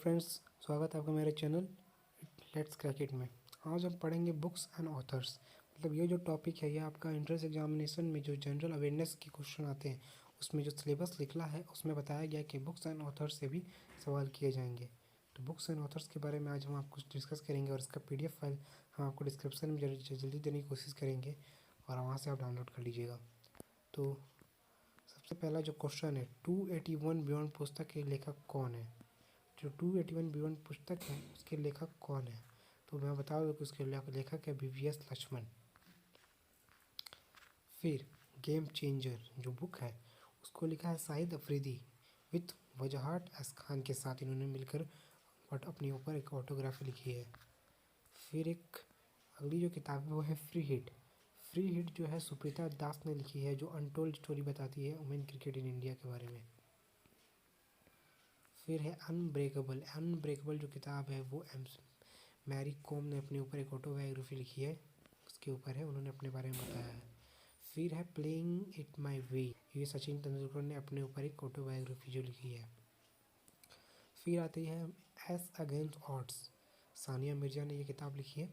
Friends, स्वागत है आपका मेरे चैनल लेट्स क्रैक इट में। आज हम पढ़ेंगे बुक्स एंड ऑथर्स। मतलब ये जो टॉपिक है ये आपका एंट्रेंस एग्जामिनेशन में जो जनरल अवेयरनेस के क्वेश्चन आते हैं उसमें जो सिलेबस निकला है उसमें बताया गया कि बुक्स एंड ऑथर्स से भी सवाल किए जाएंगे। तो बुक्स एंड ऑथर्स के बारे में आज हम आपको डिस्कस करेंगे और इसका PDF फाइल हम आपको डिस्क्रिप्शन में जल्दी देने की कोशिश करेंगे और वहाँ से आप डाउनलोड कर लीजिएगा। तो सबसे पहला जो क्वेश्चन है, 281 बियॉन्ड पुस्तक के लेखक कौन है? जो 281 बियॉन्ड पुस्तक है उसके लेखक कौन है? तो मैं बता दूँ कि उसके लेखक है VVS लक्ष्मण। फिर गेम चेंजर जो बुक है उसको लिखा है शाहिद अफरीदी विथ वजहाट एस खान के साथ इन्होंने मिलकर बट अपने ऊपर एक ऑटोग्राफी लिखी है। फिर एक अगली जो किताब है वो है फ्री हिट। फ्री हिट जो है सुप्रीता दास ने लिखी है, जो अनटोल्ड स्टोरी बताती है वुमेन क्रिकेट इन इंडिया के बारे में। फिर है अनब्रेकेबल। अनब्रेकेबल जो किताब है वो मैरी कॉम ने अपने ऊपर एक ऑटोबायोग्राफी लिखी है, उसके ऊपर है, उन्होंने अपने बारे में बताया है। फिर है प्लेइंग इट माई वे, ये सचिन तेंदुलकर ने अपने ऊपर एक ऑटोबायोग्राफी जो लिखी है। फिर आती है S against odds, Sania Mirza ने ये किताब लिखी है।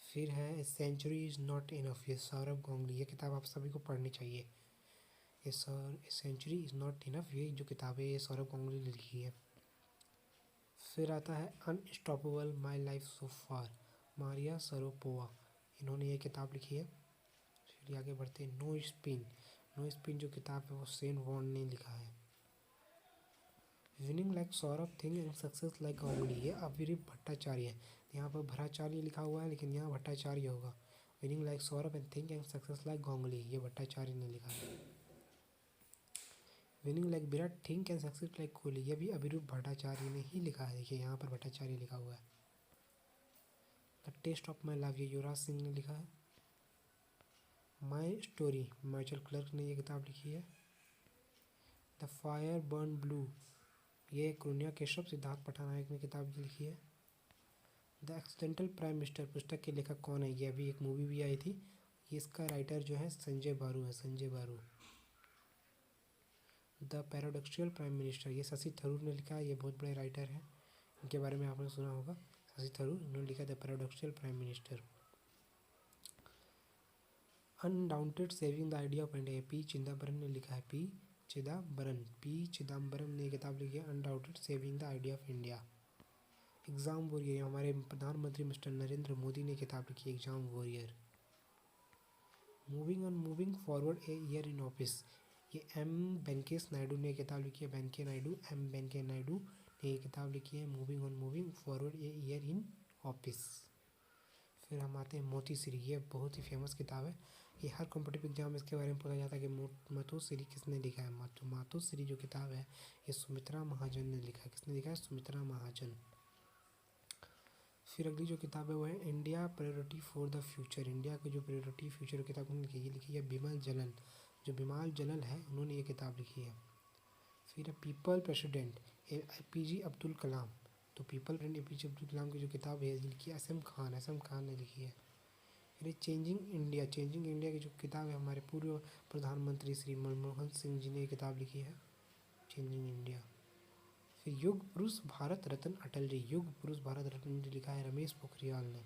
फिर है सेंचुरी इज़ नॉट इनफ, ये सौरभ गांगुली, ये किताब आप सभी को पढ़नी चाहिए। ये सेंचुरी इज़ नॉट इनफ, ये जो किताब है ये सौरभ गांगुली ने लिखी है। फिर आता है अनस्टॉपेबल माई लाइफ सो फार, मारिया सरोपोवा, इन्होंने ये किताब लिखी है। फिर आगे बढ़ते हैं नो स्पिन। नो स्पिन जो किताब है वो सेन वॉन ने लिखा है। Winning like Saurabh thing and success like Ganguly, ये अभिरीप भट्टाचार्य है। यहाँ पर भट्टाचार्य लिखा हुआ है लेकिन यहाँ भट्टाचार्य होगा। Winning like Saurabh and think and success like Ganguly, ये भट्टाचार्य ने लिखा है। Winning like Virat think and success like Kohli, ये भी अभिरूप भट्टाचार्य ने ही लिखा है। देखिए यहाँ पर भट्टाचार्य लिखा हुआ है। The test of my love, ये युवराज सिंह ने लिखा है। माई स्टोरी, माइकल क्लर्क ने ये किताब लिखी है। द फायर बर्न ब्लू, ये क्रोनिया केशव सिद्धार्थ पठानायक ने किताब लिखी है। द एक्सीडेंटल प्राइम मिनिस्टर पुस्तक के लेखक कौन है? ये अभी एक मूवी भी आई थी, ये इसका राइटर जो है संजय बारू है, संजय बारू। द पैराडॉक्सियल प्राइम मिनिस्टर, ये शशि थरूर ने लिखा है, ये बहुत बड़े राइटर हैं, इनके बारे में आपने सुना होगा, शशि थरूर, इन्होंने लिखा the paradoxical prime minister. Undaunted saving the idea of India, P Chidambaram ने लिखा है, पी चिदम्बरम ने किताब लिखी है undaunted saving the idea of India. Exam warrior, हमारे प्रधानमंत्री मिस्टर नरेंद्र मोदी ने किताब लिखी है एग्जाम वॉरियर। Moving forward a year in office, ये एम वेंकैया नायडू ने किताब लिखी है, वेंकैया नायडू ने ये किताब लिखी है moving forward a year in office. फिर हम आते हैं मोतीश्री, ये बहुत ही फेमस किताब है, ये हर कॉम्पिटिटिव एग्जाम इसके बारे में पूछा जाता है कि मातोश्री किसने लिखा है। मातोश्री जो किताब है ये सुमित्रा महाजन ने लिखा है। किसने लिखा है? सुमित्रा महाजन। फिर अगली जो किताब है वो है India priority for the future, India की जो प्रायोरिटी फ्यूचर किताब उन्होंने लिखी है बिमल जलन, जो बिमल जलन है उन्होंने ये किताब लिखी है। फिर है people president APJ Abdul Kalam, तो people president APJ Abdul Kalam की जो किताब है लिखी है असम खान ने लिखी है। फिर चेंजिंग इंडिया की जो किताब है हमारे पूर्व प्रधानमंत्री श्री मनमोहन सिंह जी ने ये किताब लिखी है चेंजिंग इंडिया। फिर युग पुरुष भारत रत्न अटल जी, युग पुरुष भारत रत्न जी लिखा है रमेश पोखरियाल ने।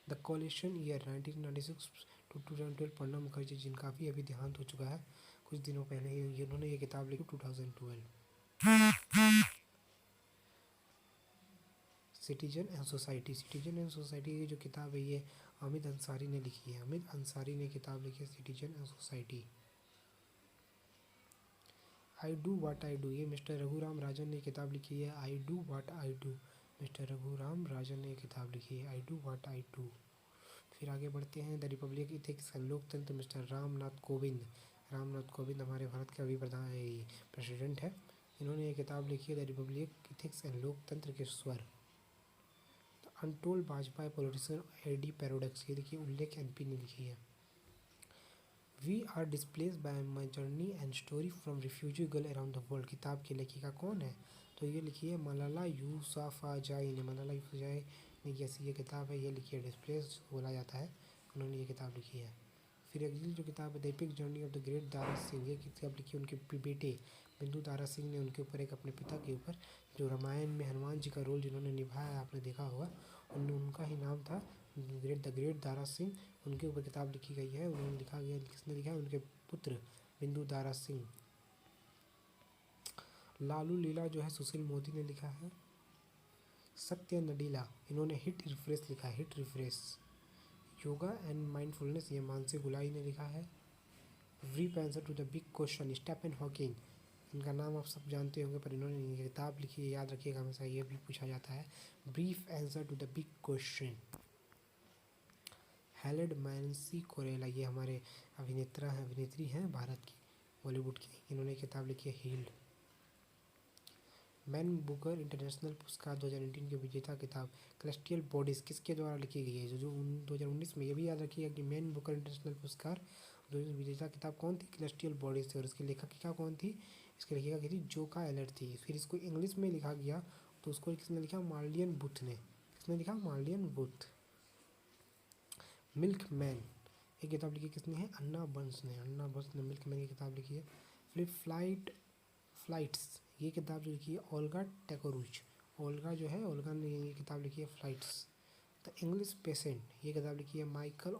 The coalition year 1996 to 2012, Pranab Mukherjee जिनका भी अभी देहांत हो चुका है कुछ दिनों पहले ही, उन्होंने ये किताब लिखी 2012। सिटीजन एंड सोसाइटी की जो किताब है ये अमित अंसारी ने लिखी है, अमित अंसारी ने किताब लिखी है citizen and society. I do what I do, ये मिस्टर रघुराम राजन ने किताब लिखी है I do what I do, mister Raghuram Rajan ने किताब लिखी है I do what I do. फिर आगे बढ़ते हैं द रिपब्लिक इथिक्स एंड लोकतंत्र, मिस्टर रामनाथ कोविंद हमारे भारत के अभी प्रेसिडेंट है, इन्होंने ये किताब लिखी है द रिपब्लिक इथिक्स एंड लोकतंत्र के स्वर। Untold BJP politician AD paradox, ये देखिए उल्लेख MP ने लिखी है। We are displaced by my journey and story from refugee girl around the world, किताब की लेखिका कौन है? तो ये लिखी है मलाला यूसुफज़ई ने, ने जैसी ये किताब है ये लिखी है, डिस्प्लेस बोला जाता है, उन्होंने ये किताब लिखी है। फिर अगली जो किताब है the epic journey of the great Dara Singh, ये किताब लिखी उनके बेटे बिंदु दारा सिंह ने उनके ऊपर, एक अपने पिता के ऊपर, जो रामायण में हनुमान जी का रोल जिन्होंने निभाया आपने देखा होगा, उनका ही नाम था द ग्रेट दारा सिंह। उनके ऊपर किताब लिखी गई है। उन्होंने लिखा गया, किसने लिखा है? उनके पुत्र बिंदु दारा सिंह। लालू लीला जो है सुशील मोदी ने लिखा है। सत्य नडीला, इन्होंने हिट रिफ्रेश लिखा है, hit refresh. Yoga and mindfulness, ये मानसी गुलाई ने लिखा है। Brief answer to the big question, Stephen Hawking, इनका नाम आप सब जानते होंगे पर इन्होंने ये किताब लिखी है, याद रखिएगा हमेशा, ये भी पूछा जाता है। Brief answer to the big question. हैलेड मैंसी कोरेला, ये हमारे अभिनेत्री हैं भारत की, बॉलीवुड की, इन्होंने किताब लिखी है हील्ड। मैन बुकर इंटरनेशनल पुरस्कार 2019 के विजेता किताब कैलेस्टियल बॉडीज किसके द्वारा लिखी गई है? जो 2019 में, ये भी याद रखिएगा कि मैन बुकर इंटरनेशनल पुरस्कार विजेता किताब कौन थी? कैलेस्टियल बॉडीज थी। और इसकी लेखिका कौन थी? इसकी लेखिका की थी जोका एलर्ट थी। फिर इसको इंग्लिश में लिखा गया तो उसको किसने लिखा? मार्लियन बुथ ने। किसने लिखा? मार्लियन बुथ। मिल्क मैन, ये किताब लिखी किसने है? अन्ना बंस ने। अन्ना बंस ने मिल्क मैन की किताब लिखी है। फिर फ्लाइट्स, ये किताब जो लिखी है ओल्गा टेकोरुच। ओल्गा जो है, ओल्गा ने ये किताब लिखी है फ्लाइट्स। द इंग्लिश पेशेंट, ये किताब लिखी है माइकल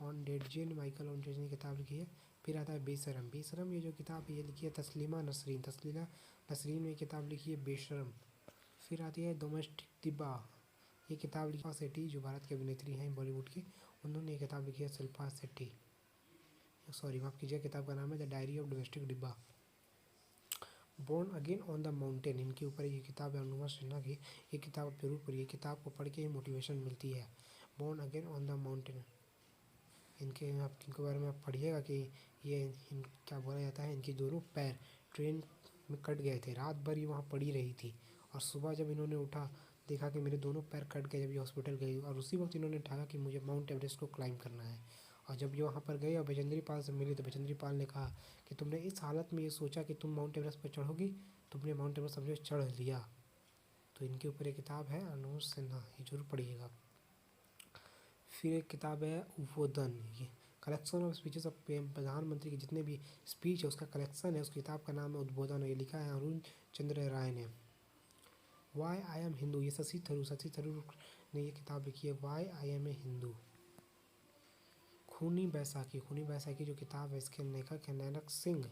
ऑनडेटजे ने माइकल ऑनडेटजे ने किताब लिखी है। फिर आता है बेशरम। बेशरम ये जो किताब है ये लिखी है तस्लीमा नसरीन ने किताब लिखी है बेशरम। फिर आती है डोमेस्टिक दिब्बा, ये किताब लिखी शेट्टी, जो भारत की अभिनेत्री हैं बॉलीवुड की, उन्होंने ये किताब लिखी है शिल्पा शेट्टी। सॉरी माफ़ कीजिए, किताब का नाम है द डायरी ऑफ डोमेस्टिक डिब्बा। Born again on the mountain, इनके ऊपर ये किताब है अनुमा सिन्हा की। ये किताब आप जरूर पढ़िए, किताब को पढ़ के ही मोटिवेशन मिलती है। Born again on the mountain, इनके बारे में आप पढ़िएगा कि ये क्या बोला जाता है, इनके दोनों पैर ट्रेन में कट गए थे, रात भर ये वहाँ पड़ी रही थी, और सुबह जब इन्होंने उठा देखा कि मेरे दोनों पैर कट गए, जब ये हॉस्पिटल गई, और उसी वक्त इन्होंने ठाना कि मुझे माउंट एवरेस्ट को क्लाइंब करना है। और जब ये वहाँ पर गए और बचेंद्री पाल से मिले तो बचेंद्री पाल ने कहा कि तुमने इस हालत में ये सोचा कि तुम माउंट एवरेस्ट पर चढ़ोगी, तुमने माउंट एवरेस्ट समझो चढ़ लिया। तो इनके ऊपर एक किताब है अनुज सिन्हा, ये जरूर पढ़िएगा। फिर एक किताब है उद्बोधन, ये कलेक्शन ऑफ स्पीचेस ऑफ प्रधानमंत्री की जितने भी स्पीच है उसका कलेक्शन है, उस किताब का नाम है उद्बोधन, ये लिखा है अरुण चंद्र राय ने। वाई आई एम हिंदू, ये शशि थरूर ने ये किताब लिखी है why I am a Hindu. खूनी बैसाखी जो किताब है इसके लेखक है नैनक सिंह।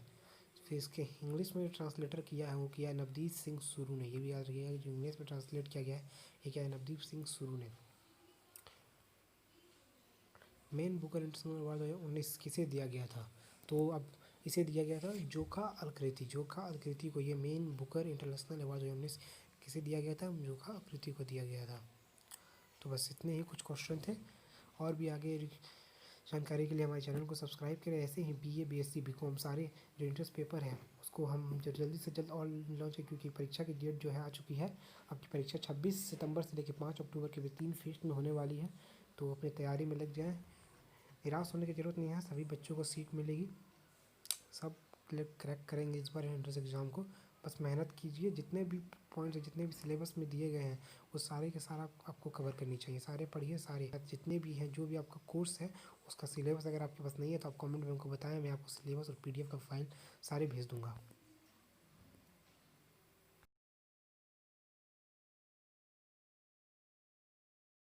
फिर इसके इंग्लिश में ट्रांसलेटर किया है वो किया है नवदीप सिंह सुरू ने, ये भी याद रखिएगा जो इंग्लिश में ट्रांसलेट किया गया है ये क्या है? नवदीप सिंह सुरू ने। मेन बुकर इंटरनेशनल अवार्ड 2019 किसे दिया गया था? तो अब इसे दिया गया था जोखा अलकृति को, ये मेन बुकर इंटरनेशनल अवार्ड 2019 किसे दिया गया था? जोखा अलकृति को दिया गया था। तो बस इतने ही कुछ क्वेश्चन थे, और भी आगे जानकारी के लिए हमारे चैनल को सब्सक्राइब करें। ऐसे ही BA BSc BCom सारे जो इंट्रेंस पेपर हैं उसको हम जल्दी से जल्द और लॉन्च है, क्योंकि परीक्षा की डेट जो है आ चुकी है। आपकी परीक्षा 26 सितंबर से लेकर 5 अक्टूबर के बीच 3 फेज में होने वाली है, तो अपनी तैयारी में लग जाएँ। निराश होने की ज़रूरत नहीं है, सभी बच्चों को सीट मिलेगी, सब क्रैक करेंगे इस बार एंट्रेंस एग्ज़ाम को। बस मेहनत कीजिए, जितने भी पॉइंट्स जितने भी सिलेबस में दिए गए हैं वो सारे के सारा आपको कवर करनी चाहिए। सारे पढ़िए, सारे जितने भी हैं जो भी आपका कोर्स है उसका सिलेबस अगर आपके पास नहीं है तो आप कमेंट में हमको बताएं, मैं आपको सिलेबस और PDF का फाइल सारे भेज दूँगा।